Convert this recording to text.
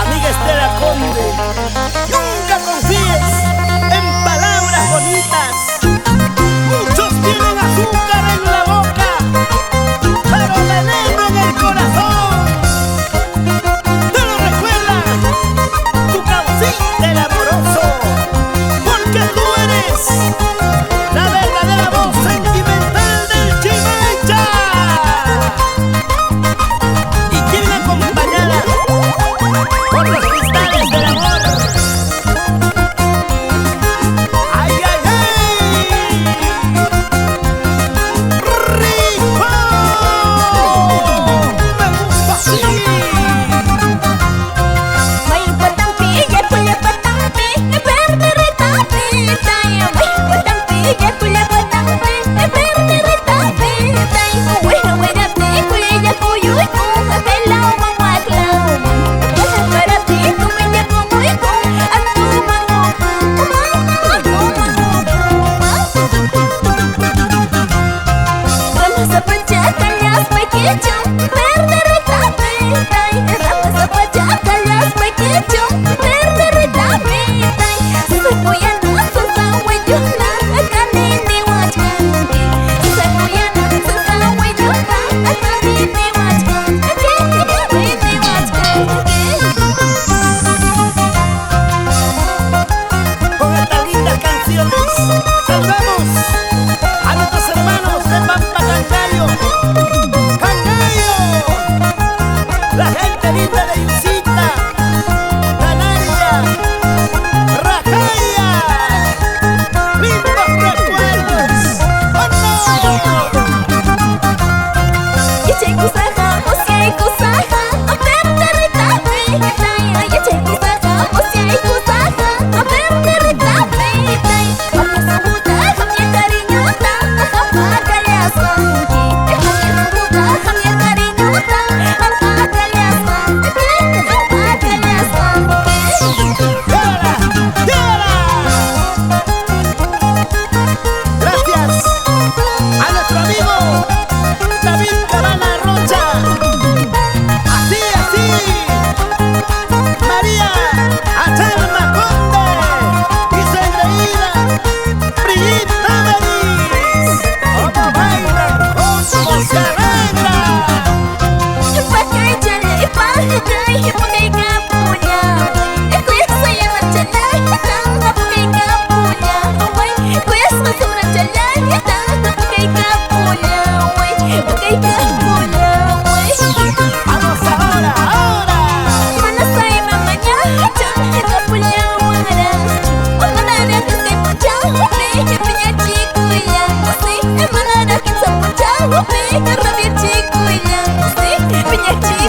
Amiga Estela Conde, nunca confíes en palabras bonitas. Muchos tienen azúcar en la boca, pero veneno en el corazón. Te lo recuerda tu cabecita el amoroso, porque tú eres la verdadera voz sentimental del Chimecha. Y quieren acompañada por los cristales del amor. ¡Ay, ay, ay! ¡Rico! ¡Me gusta así! Muy importante, ya fue importante, verte retapita. Muy importante, ya fue importante, verte retapita. Bueno, buena te cuya cuyo y con la mamá clama. Para ti, tú me llamas muy con a tu mamá. Vamos a pachacar las pequeñas, verde retapita. Vamos a pachacar las pequeñas, verde retapita. Soy cuyana, sosa huellona, acá ni huachante. Soy cuyana, sosa huellona, acá ni huachante. Con estas lindas canciones saludamos a nuestros hermanos de Pampa Cangallo. ¡Cangallo! La gente linda de Isita, Canaria, Rajaya. ¡Lindos recuerdos! ¡Oh, no! Gracias a nuestro amigo David Cabana Rocha. Así, así. María Achelma Conde y su engreída Brigitte Meris. Como bailan, como se arreglan. Vamos ahora, ahora. Chico y la, sí,